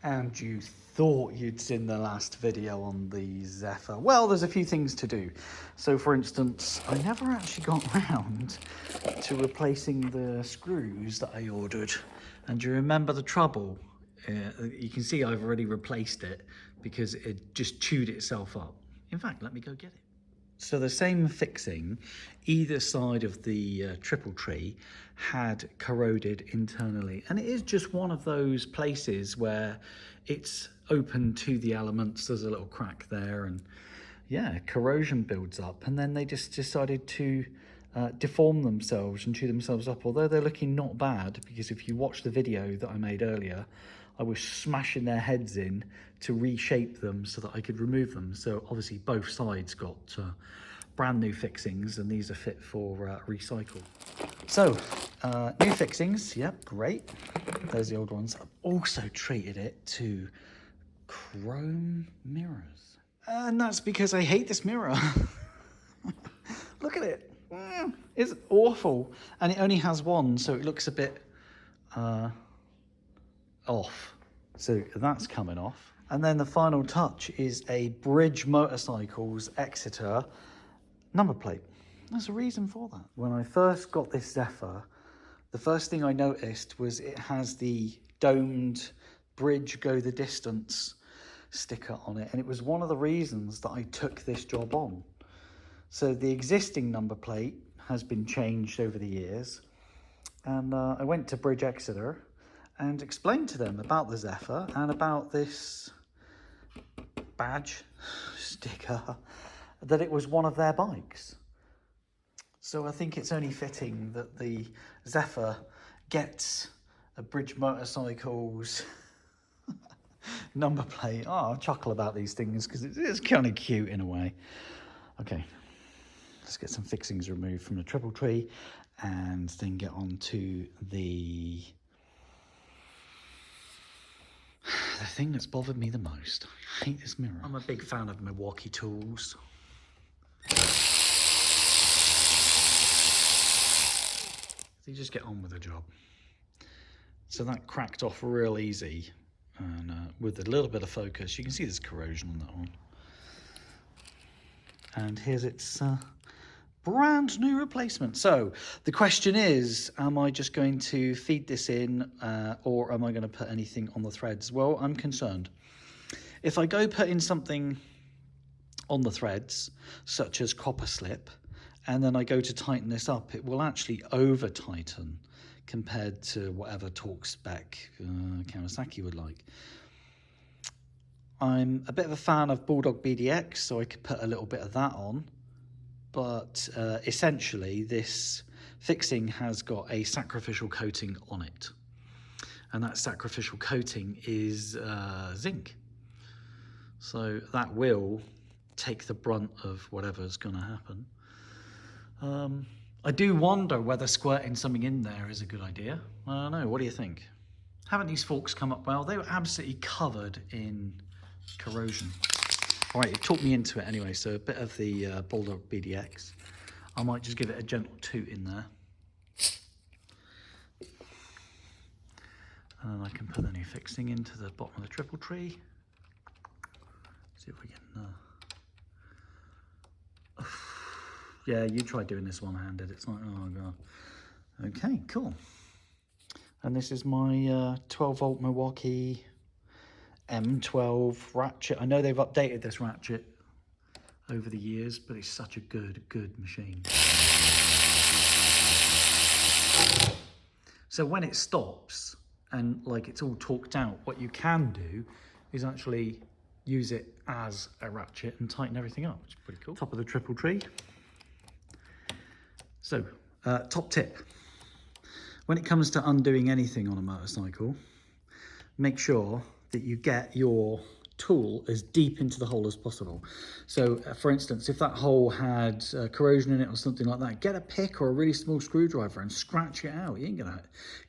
And you thought you'd seen the last video on the Zephyr. Well, there's a few things to do. So for instance, I never actually got round to replacing the screws that I ordered. And do you remember the trouble? You can see I've already replaced it because it just chewed itself up. In fact, let me go get it. So the same fixing, either side of the triple tree had corroded internally. And it is just one of those places where it's open to the elements. There's a little crack there and yeah, corrosion builds up. And then they just decided to deform themselves and chew themselves up. Although they're looking not bad, because if you watch the video that I made earlier, I was smashing their heads in to reshape them so that I could remove them. So obviously both sides got brand new fixings, and these are fit for recycle. So new fixings, yep, great. There's the old ones. I've also treated it to chrome mirrors. And that's because I hate this mirror. Look at it. It's awful. And it only has one, so it looks a bit off. So that's coming off. And then the final touch is a Bridge Motorcycles Exeter number plate. There's a reason for that. When I first got this Zephyr, the first thing I noticed was it has the domed Bridge Go the Distance sticker on it. And it was one of the reasons that I took this job on. So the existing number plate has been changed over the years. And I went to Bridge Exeter and explained to them about the Zephyr and about this badge sticker, that it was one of their bikes. So I think it's only fitting that the Zephyr gets a Bridge Motorcycles number plate. Oh, I chuckle about these things because it's kind of cute in a way. Okay, let's get some fixings removed from the triple tree and then get on to the thing that's bothered me the most. I hate this mirror. I'm a big fan of Milwaukee tools. They just get on with the job. So that cracked off real easy, and with a little bit of focus, you can see there's corrosion on that one. And here's its brand new replacement. So the question is, am I just going to feed this in or am I going to put anything on the threads? Well, I'm concerned. If I go put in something on the threads, such as copper slip, and then I go to tighten this up, it will actually over tighten compared to whatever torque spec Kawasaki would like. I'm a bit of a fan of Bulldog BDX, so I could put a little bit of that on. But essentially this fixing has got a sacrificial coating on it. And that sacrificial coating is zinc. So that will take the brunt of whatever's going to happen. I do wonder whether squirting something in there is a good idea. I don't know, what do you think? Haven't these forks come up well? They were absolutely covered in corrosion. All right, it talked me into it anyway, so a bit of the Bulldog BDX. I might just give it a gentle toot in there. And then I can put the new fixing into the bottom of the triple tree. See if we can... Yeah, you try doing this one-handed. It's like, oh God. Okay, cool. And this is my 12-volt Milwaukee M12 ratchet. I know they've updated this ratchet over the years, but it's such a good machine. So when it stops and like it's all torqued out, what you can do is actually use it as a ratchet and tighten everything up, which is pretty cool. Top of the triple tree. So, top tip. When it comes to undoing anything on a motorcycle, make sure that you get your tool as deep into the hole as possible. So for instance, if that hole had corrosion in it or something like that, get a pick or a really small screwdriver and scratch it out. You're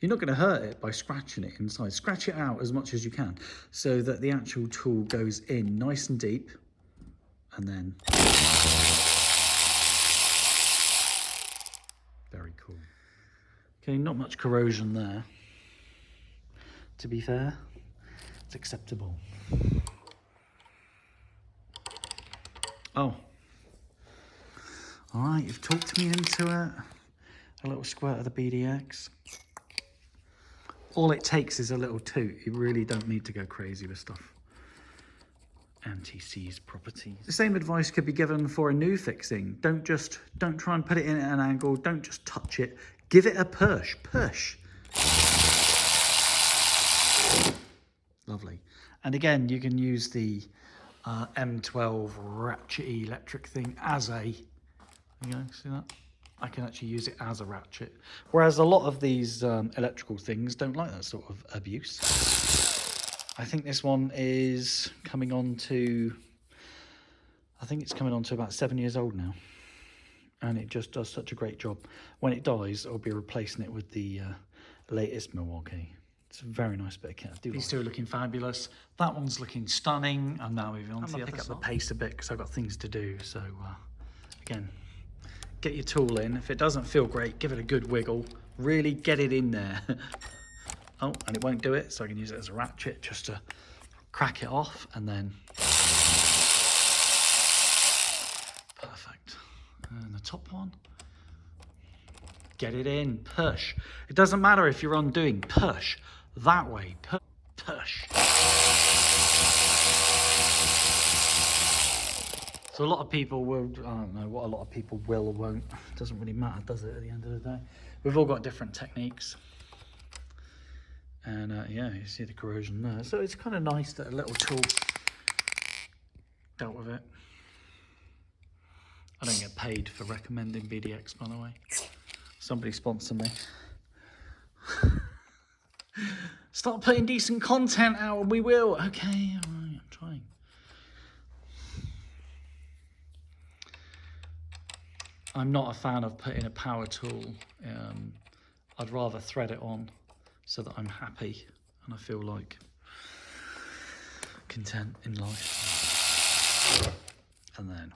not gonna hurt it by scratching it inside. Scratch it out as much as you can so that the actual tool goes in nice and deep, and then very cool. Okay, not much corrosion there, to be fair. It's acceptable. Oh. All right, you've talked me into it. A little squirt of the BDX. All it takes is a little toot. You really don't need to go crazy with stuff. Anti-seize properties. The same advice could be given for a new fixing. Don't try and put it in at an angle. Don't just touch it. Give it a push. Push. Lovely. And again, you can use the M12 ratchet electric thing as a, see that? I can actually use it as a ratchet. Whereas a lot of these electrical things don't like that sort of abuse. I think this one is coming on to, I think it's coming on to about 7 years old now. And it just does such a great job. When it dies, I'll be replacing it with the latest Milwaukee. It's a very nice bit of kit. These two are looking fabulous. That one's looking stunning. I'm now moving on to the other side. I'm gonna pick up the pace a bit because I've got things to do. So again, get your tool in. If it doesn't feel great, give it a good wiggle. Really get it in there. Oh, and it won't do it, so I can use it as a ratchet just to crack it off, and then perfect. And the top one, get it in, push. It doesn't matter if you're undoing, push that way, push. So a lot of people will, I don't know what a lot of people will or won't. It doesn't really matter, does it, at the end of the day? We've all got different techniques. And yeah, you see the corrosion there. So it's kind of nice that a little tool dealt with it. I don't get paid for recommending BDX, by the way. Somebody sponsor me. Start putting decent content out and we will. Okay, all right, I'm trying. I'm not a fan of putting a power tool. I'd rather thread it on so that I'm happy and I feel like content in life. And then,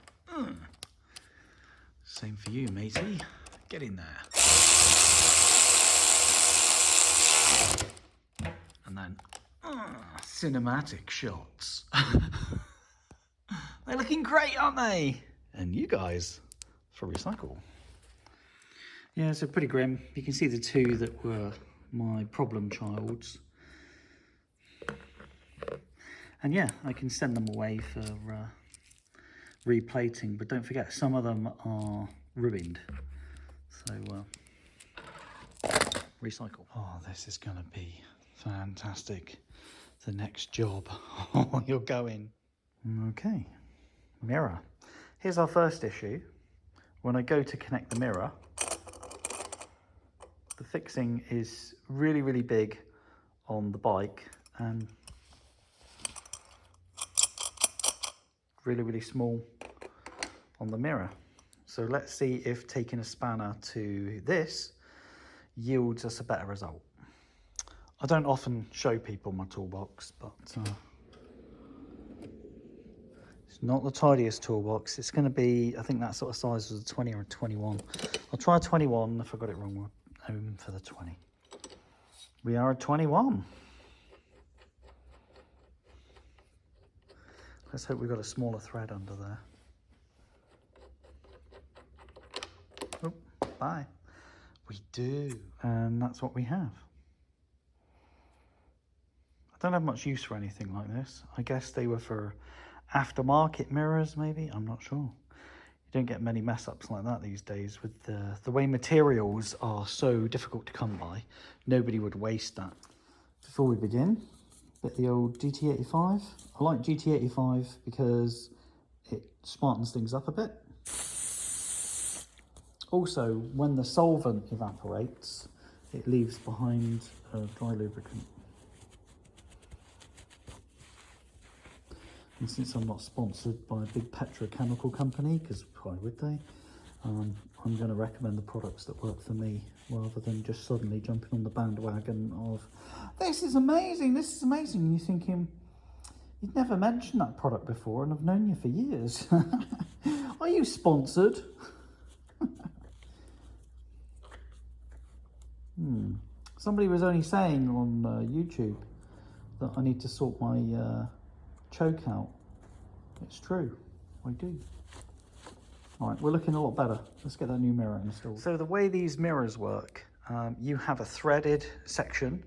same for you, matey. Get in there. And then, cinematic shots. They're looking great, aren't they? And you guys, for recycle. Yeah, so pretty grim. You can see the two that were my problem childs. And yeah, I can send them away for replating, but don't forget, some of them are ruined. So, recycle. Oh, this is gonna be fantastic. The next job. Oh, you're going. Okay, mirror. Here's our first issue. When I go to connect the mirror, the fixing is really, really big on the bike and really, really small on the mirror. So let's see if taking a spanner to this yields us a better result. I don't often show people my toolbox, but it's not the tidiest toolbox. It's going to be, I think that sort of size was a 20 or a 21. I'll try a 21. If I got it wrong, we'll home for the 20. We are at 21. Let's hope we've got a smaller thread under there. Oh, bye. We do. And that's what we have. I don't have much use for anything like this. I guess they were for aftermarket mirrors, maybe. I'm not sure. You don't get many mess ups like that these days with the way materials are so difficult to come by. Nobody would waste that. Before we begin, bit the old GT85. I like GT85 because it smartens things up a bit. Also, when the solvent evaporates, it leaves behind a dry lubricant. And since I'm not sponsored by a big petrochemical company, because why would they, I'm going to recommend the products that work for me, rather than just suddenly jumping on the bandwagon of, this is amazing, this is amazing. And you're thinking, you've never mentioned that product before and I've known you for years. Are you sponsored? Somebody was only saying on YouTube that I need to sort my choke out. It's true, I do. All right, we're looking a lot better. Let's get that new mirror installed. So the way these mirrors work, you have a threaded section.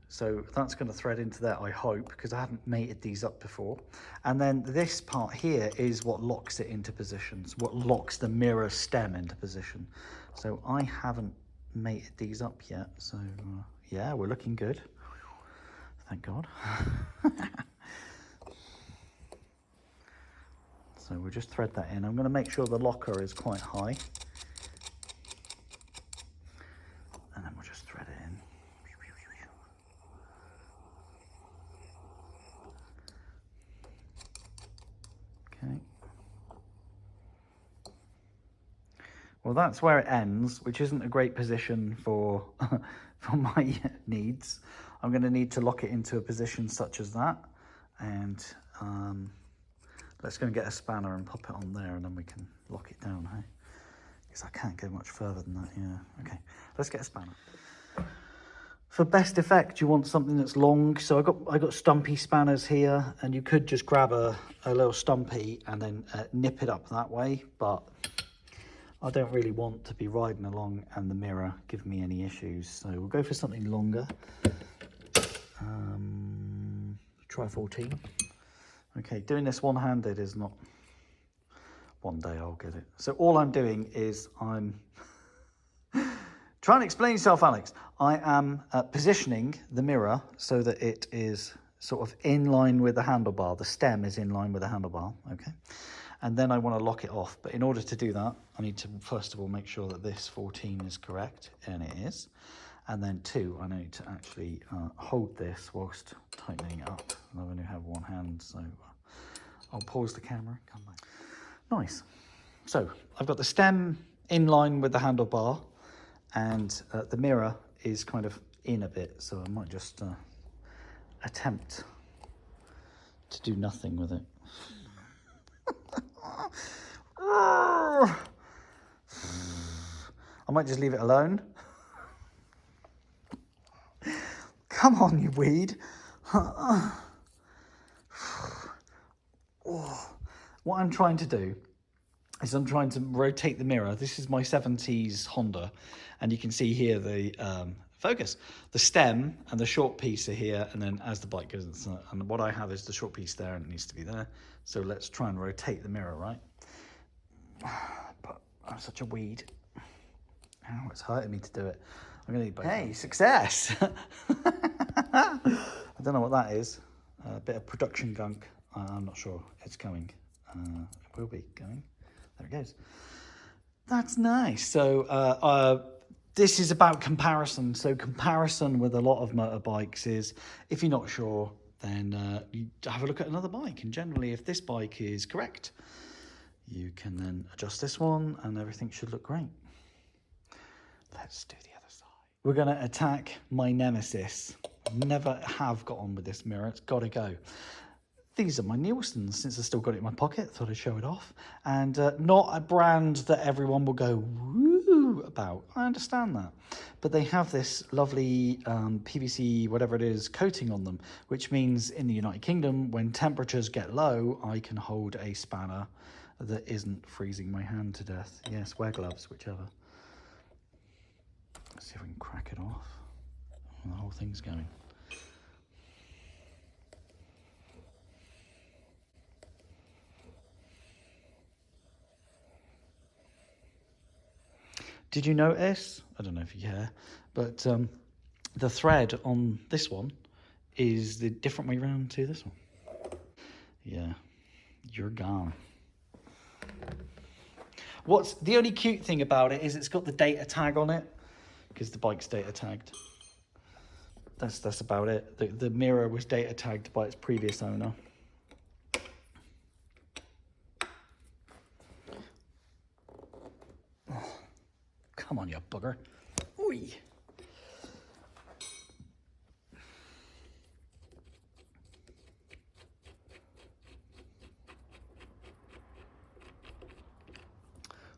So that's going to thread into there, I hope, because I haven't mated these up before. And then this part here is what locks it into positions, what locks the mirror stem into position. So I haven't mated these up yet. So yeah, we're looking good. Thank God. So we'll just thread that in. I'm going to make sure the locker is quite high. And then we'll just thread it in. Okay. Well, that's where it ends, which isn't a great position for, for my needs. I'm going to need to lock it into a position such as that. And let's go and get a spanner and pop it on there, and then we can lock it down, hey? Because I can't go much further than that, yeah. Okay, let's get a spanner. For best effect, you want something that's long. So I got stumpy spanners here, and you could just grab a little stumpy and then nip it up that way, but I don't really want to be riding along and the mirror give me any issues. So we'll go for something longer. Try 14. Okay, doing this one-handed is not... One day I'll get it. So all I'm doing is I'm... Try and explain yourself, Alex. I am positioning the mirror so that it is sort of in line with the handlebar. The stem is in line with the handlebar, okay? And then I want to lock it off. But in order to do that, I need to, first of all, make sure that this 14 is correct, and it is. And then 2, I need to actually hold this whilst tightening it up. And I only have one hand, so I'll pause the camera, come back. Nice. So I've got the stem in line with the handlebar, and the mirror is kind of in a bit, so I might just attempt to do nothing with it. I might just leave it alone. Come on, you weed. What I'm trying to do is I'm trying to rotate the mirror. This is my 70s Honda, and you can see here the focus. The stem and the short piece are here, and then as the bike goes, and what I have is the short piece there, and it needs to be there. So let's try and rotate the mirror, right? But I'm such a weed. Ow, it's hurting me to do it. I'm gonna need both. Hey, success! I don't know what that is. A bit of production gunk. I'm not sure. It's going. It will be going. There it goes. That's nice. So this is about comparison. So comparison with a lot of motorbikes is, if you're not sure, then you have a look at another bike. And generally, if this bike is correct, you can then adjust this one and everything should look great. Let's do the other side. We're going to attack my nemesis. Never have got on with this mirror. It's got to go. These are my Nielsen's, since I've still got it in my pocket. Thought I'd show it off. And not a brand that everyone will go woo about. I understand that. But they have this lovely PVC, whatever it is, coating on them, which means in the United Kingdom, when temperatures get low, I can hold a spanner that isn't freezing my hand to death. Yes, wear gloves, whichever. Let's see if we can crack it off. The whole thing's going. Did you notice? I don't know if you care, but the thread on this one is the different way around to this one. Yeah, you're gone. What's the only cute thing about it is it's got the data tag on it, because the bike's data tagged. That's about it. The mirror was data tagged by its previous owner. Oh, come on, you bugger. Oi.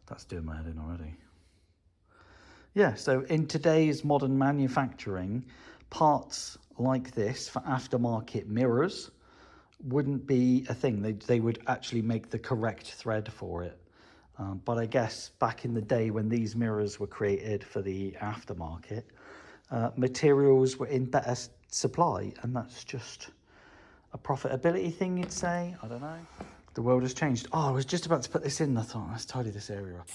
That's doing my head in already. Yeah, so in today's modern manufacturing, parts like this for aftermarket mirrors wouldn't be a thing. They would actually make the correct thread for it. But I guess back in the day when these mirrors were created for the aftermarket, materials were in better supply, and that's just a profitability thing, you'd say. I don't know. The world has changed. Oh, I was just about to put this in. I thought, let's tidy this area up.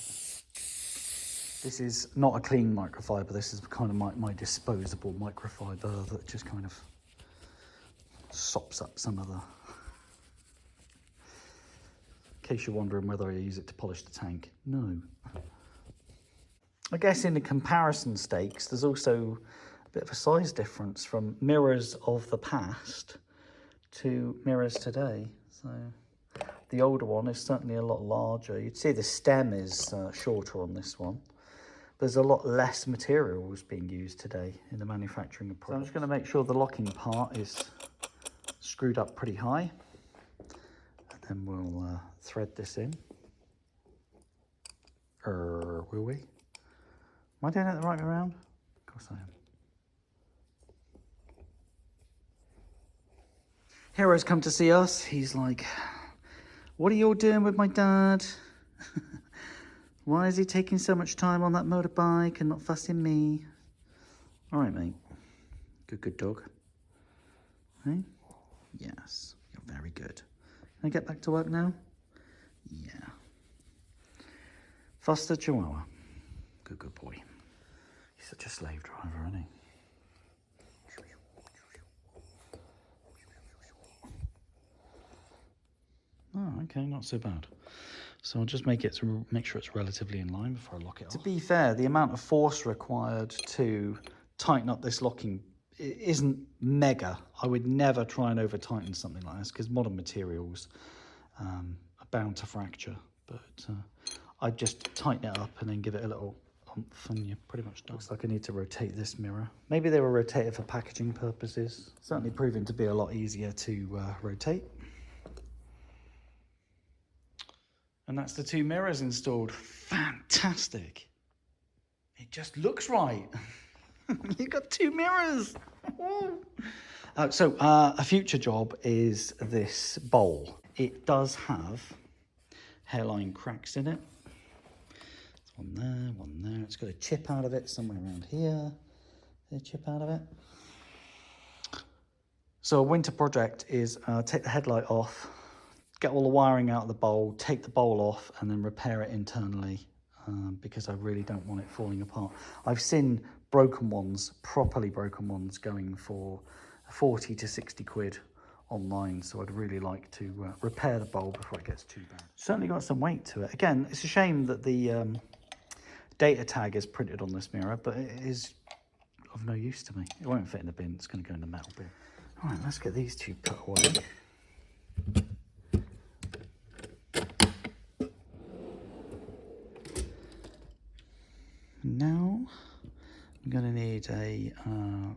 This is not a clean microfiber. This is kind of my disposable microfiber that just kind of sops up some of the... In case you're wondering whether I use it to polish the tank. No. I guess in the comparison stakes, there's also a bit of a size difference from mirrors of the past to mirrors today. So the older one is certainly a lot larger. You'd see the stem is shorter on this one. There's a lot less materials being used today in the manufacturing of products. So I'm just going to make sure the locking part is screwed up pretty high. And then we'll thread this in. Will we? Am I doing it the right way around? Of course I am. Hero's come to see us. He's like, what are you all doing with my dad? Why is he taking so much time on that motorbike and not fussing me? All right, mate. Good dog. Hey? Yes, you're very good. Can I get back to work now? Yeah. Foster Chihuahua. Good boy. He's such a slave driver, isn't he? Oh, okay, not so bad. So I'll just make sure it's relatively in line before I lock it off. To be fair, the amount of force required to tighten up this locking isn't mega. I would never try and over tighten something like this because modern materials are bound to fracture. But I'd just tighten it up and then give it a little oomph and you're pretty much done. Looks like I need to rotate this mirror. Maybe they were rotated for packaging purposes. Certainly proving to be a lot easier to rotate. And that's the two mirrors installed. Fantastic. It just looks right. You've got two mirrors. So a future job is this bowl. It does have hairline cracks in it. There's one there. It's got a chip out of it somewhere around here. There's a chip out of it. So a winter project is take the headlight off, get all the wiring out of the bowl, take the bowl off and then repair it internally because I really don't want it falling apart. I've seen broken ones, properly broken ones, going for 40 to 60 quid online, so I'd really like to repair the bowl before it gets too bad. Certainly got some weight to it. Again, it's a shame that the data tag is printed on this mirror, but it is of no use to me. It won't fit in the bin, it's going to go in the metal bin. All right, let's get these two put away. Now I'm going to need a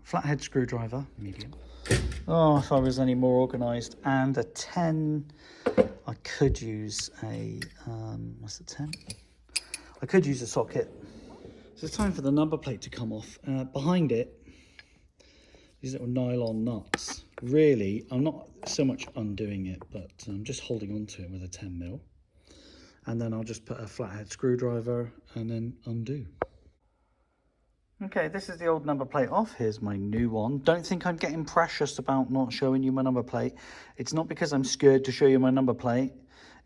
flathead screwdriver, medium. Oh, if I was any more organised, and a 10. I could use a, what's the 10? I could use a socket. So it's time for the number plate to come off. Behind it, these little nylon nuts. Really, I'm not so much undoing it, but I'm just holding on to it with a 10mm. And then I'll just put a flathead screwdriver and then undo. Okay, this is the old number plate off. Here's my new one. Don't think I'm getting precious about not showing you my number plate. It's not because I'm scared to show you my number plate.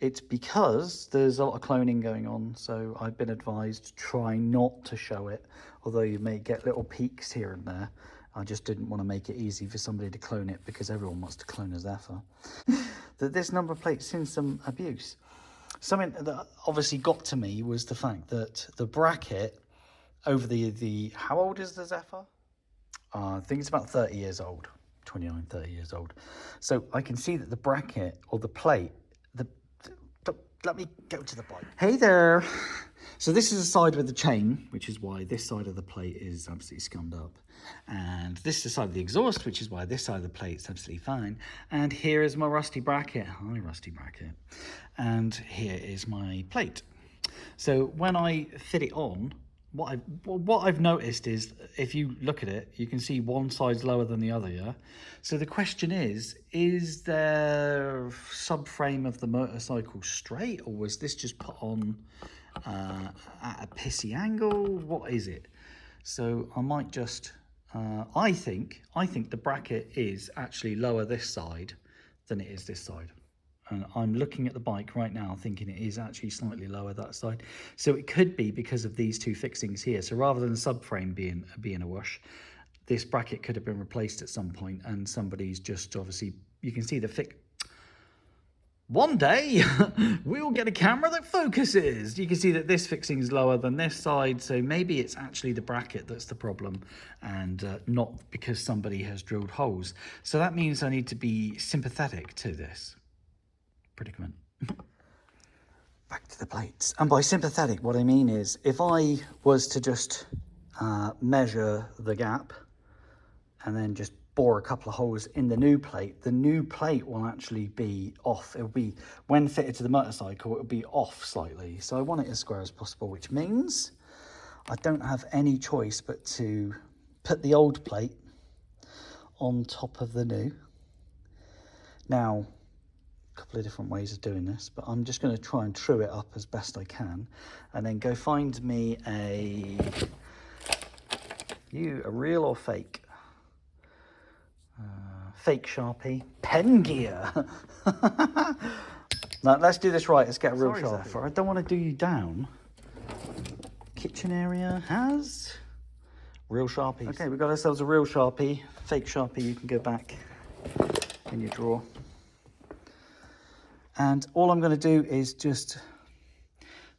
It's because there's a lot of cloning going on. So I've been advised to try not to show it, although you may get little peaks here and there. I just didn't want to make it easy for somebody to clone it because everyone wants to clone a Zephyr. That this number plate's seen some abuse. Something that obviously got to me was the fact that the bracket over the how old is the Zephyr? I think it's about 30 years old, 29, 30 years old. So I can see that the bracket or the plate, let me go to the bike. Hey there. So this is the side with the chain, which is why this side of the plate is absolutely scummed up. And this is the side of the exhaust, which is why this side of the plate is absolutely fine. And here is my rusty bracket. Hi, rusty bracket. And here is my plate. So when I fit it on, what I've noticed is if you look at it, you can see one side's lower than the other, yeah? So the question is there subframe of the motorcycle straight, or was this just put on at a pissy angle? What is it? So I might just, I think the bracket is actually lower this side than it is this side. And I'm looking at the bike right now thinking it is actually slightly lower that side. So it could be because of these two fixings here. So rather than the subframe being a wash, this bracket could have been replaced at some point, and somebody's just obviously, you can see the one day we'll get a camera that focuses. You can see that this fixing is lower than this side, so maybe it's actually the bracket that's the problem, and not because somebody has drilled holes. So that means I need to be sympathetic to this predicament. Back to the plates. And by sympathetic, what I mean is if I was to just measure the gap and then just bore a couple of holes in the new plate will actually be off. It'll be, when fitted to the motorcycle, it'll be off slightly. So I want it as square as possible, which means I don't have any choice but to put the old plate on top of the new. Now, a couple of different ways of doing this, but I'm just going to try and true it up as best I can, and then go find me a real or fake. Fake Sharpie pen gear. Now let's do this right. Let's get a real Sharpie. Zephyr, I don't want to do you down. Kitchen area has real Sharpies. Okay, we've got ourselves a real Sharpie. Fake Sharpie, you can go back in your drawer. And all I'm going to do is just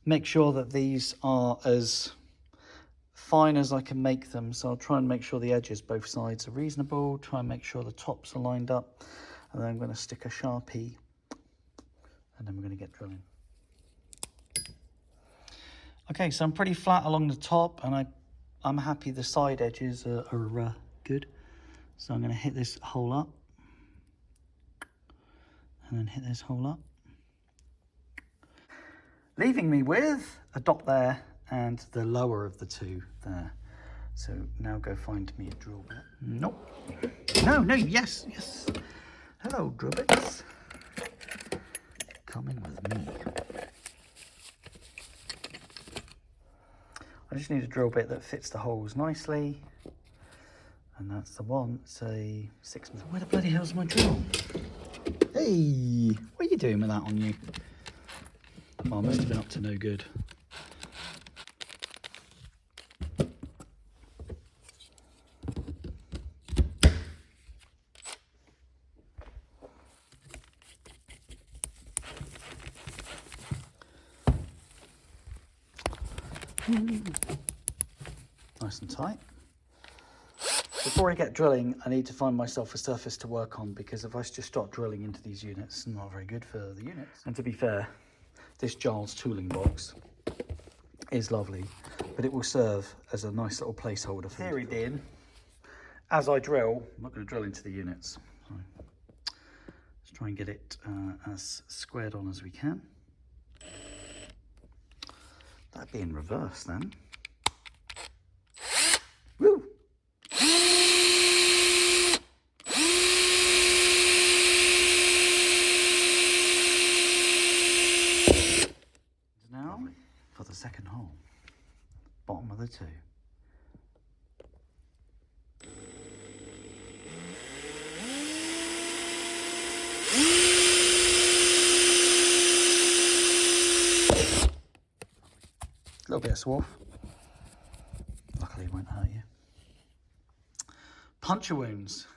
make sure that these are as fine as I can make them. So I'll try and make sure the edges both sides are reasonable, try and make sure the tops are lined up, and then I'm going to stick a Sharpie, and then we're going to get drilling. Okay, so I'm pretty flat along the top, and I'm happy the side edges are good. So I'm going to hit this hole up, and then hit this hole up, leaving me with a dot there and the lower of the two there. So now go find me a drill bit. Nope. No, yes. Hello, drill bits. Come in with me. I just need a drill bit that fits the holes nicely. And that's the one. It's a 6mm. Where the bloody hell's my drill? Hey, what are you doing with that on you? Oh, I must have been up to no good. Nice and tight. Before I get drilling, I need to find myself a surface to work on, because if I just start drilling into these units, it's not very good for the units. And to be fair, this Giles tooling box is lovely, but it will serve as a nice little placeholder for theory being, as I drill, I'm not going to drill into the units. So let's try and get it as squared on as we can. That'd be in reverse then. Woo! Now for the second hole, bottom of the two. A little bit of swarf. Luckily it won't hurt you. Puncture wounds.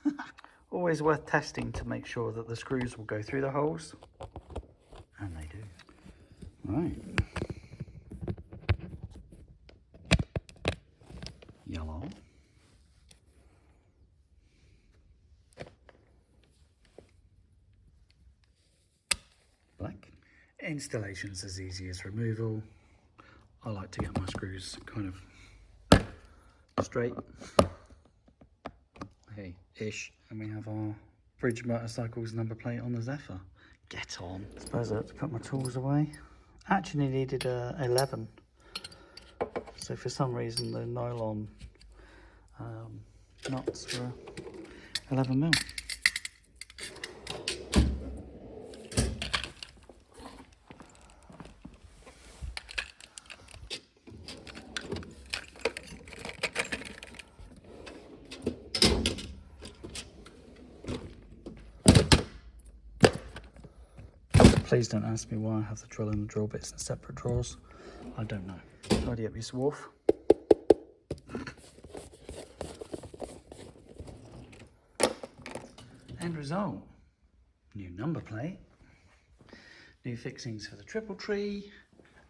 Always worth testing to make sure that the screws will go through the holes. And they do. Right. Yellow. Black. Installation's as easy as removal. I like to get my screws kind of straight. Hey, ish. And we have our Bridge Motorcycles number plate on the Zephyr. Get on. I suppose I have to put my tools away. Actually needed 11. So for some reason the nylon nuts were 11mm. Please don't ask me why I have the drill and the drill bits in separate drawers. I don't know. Tidy up your swarf. End result. New number plate. New fixings for the triple tree.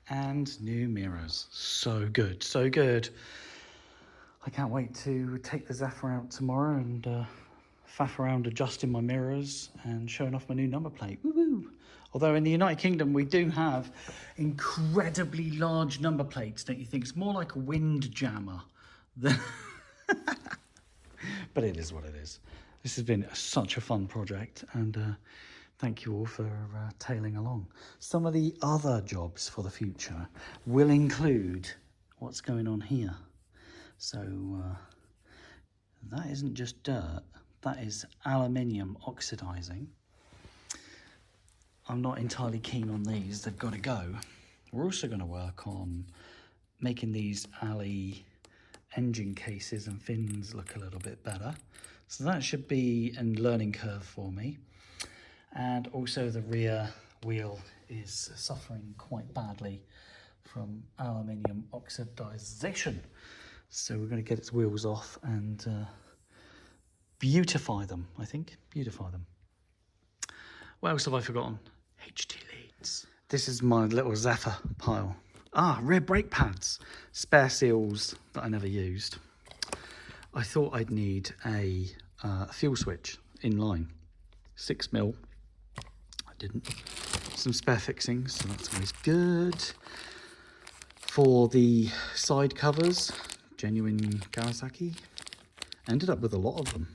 And new mirrors. So good, so good. I can't wait to take the Zephyr out tomorrow and faff around adjusting my mirrors and showing off my new number plate. Woo-woo! Although in the United Kingdom we do have incredibly large number plates, don't you think? It's more like a wind jammer than but it is what it is. This has been such a fun project, and thank you all for tailing along. Some of the other jobs for the future will include what's going on here. So that isn't just dirt, that is aluminium oxidizing. I'm not entirely keen on these, they've got to go. We're also going to work on making these alley engine cases and fins look a little bit better. So that should be a learning curve for me. And also the rear wheel is suffering quite badly from aluminium oxidization. So we're going to get its wheels off and beautify them, I think. Beautify them. What else have I forgotten? HT leads. This is my little Zephyr pile. Rear brake pads. Spare seals that I never used. I thought I'd need a fuel switch in line. 6mm. I didn't. Some spare fixings, so that's always good. For the side covers, genuine Kawasaki. Ended up with a lot of them.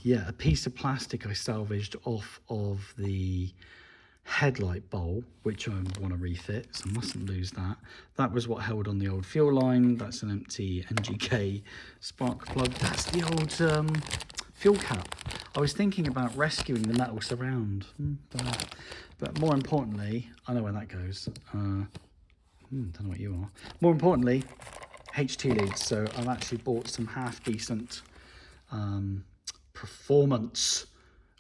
Yeah, a piece of plastic I salvaged off of the headlight bowl, which I want to refit, so I mustn't lose that. That was what held on the old fuel line. That's an empty NGK spark plug. That's the old fuel cap. I was thinking about rescuing the metal surround, but more importantly, I know where that goes. Don't know what you are. More importantly, HT leads. So I've actually bought some half decent performance.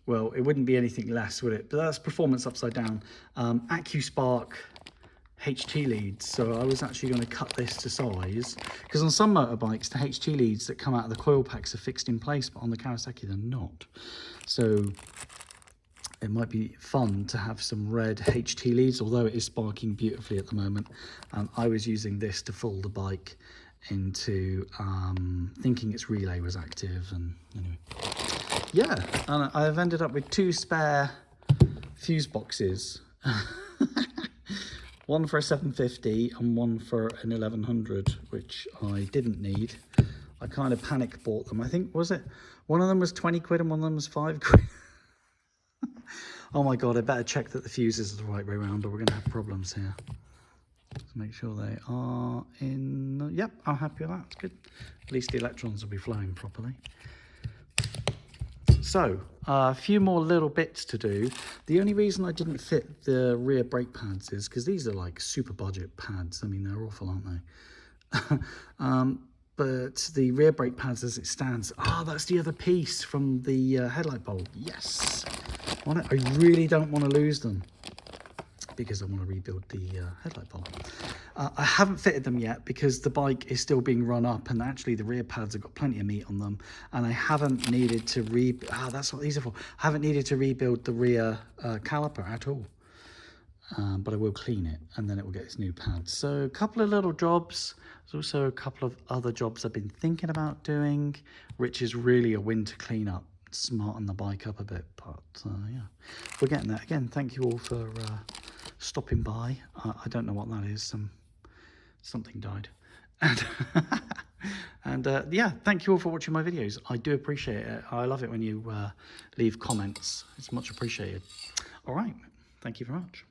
Well, it wouldn't be anything less, would it? But that's performance upside down. AccuSpark HT leads. So I was actually going to cut this to size, because on some motorbikes, the HT leads that come out of the coil packs are fixed in place, but on the Kawasaki, they're not. So it might be fun to have some red HT leads, although it is sparking beautifully at the moment. I was using this to fool the bike into thinking its relay was active, and anyway. Yeah, and I've ended up with 2 spare fuse boxes. One for a 750 and one for an 1100, which I didn't need. I kind of panic bought them. I think, was it? One of them was 20 quid and one of them was 5 quid. Oh my God, I better check that the fuses are the right way around, or we're gonna have problems here. Let's make sure they are in. Yep, I'm happy with that, it's good. At least the electrons will be flowing properly. So, a few more little bits to do. The only reason I didn't fit the rear brake pads is because these are like super budget pads. I mean, they're awful, aren't they? But the rear brake pads as it stands, that's the other piece from the headlight bulb. Yes! I really don't want to lose them, because I want to rebuild the headlight bulb. I haven't fitted them yet because the bike is still being run up, and actually the rear pads have got plenty of meat on them, and I haven't needed to that's what these are for. I haven't needed to rebuild the rear caliper at all. But I will clean it, and then it will get its new pads. So a couple of little jobs. There's also a couple of other jobs I've been thinking about doing, which is really a winter cleanup, smarten the bike up a bit. But yeah, we're getting there. Again, thank you all for stopping by. I don't know what that is. Something died. And yeah, thank you all for watching my videos. I do appreciate it. I love it when you leave comments. It's much appreciated. All right, thank you very much.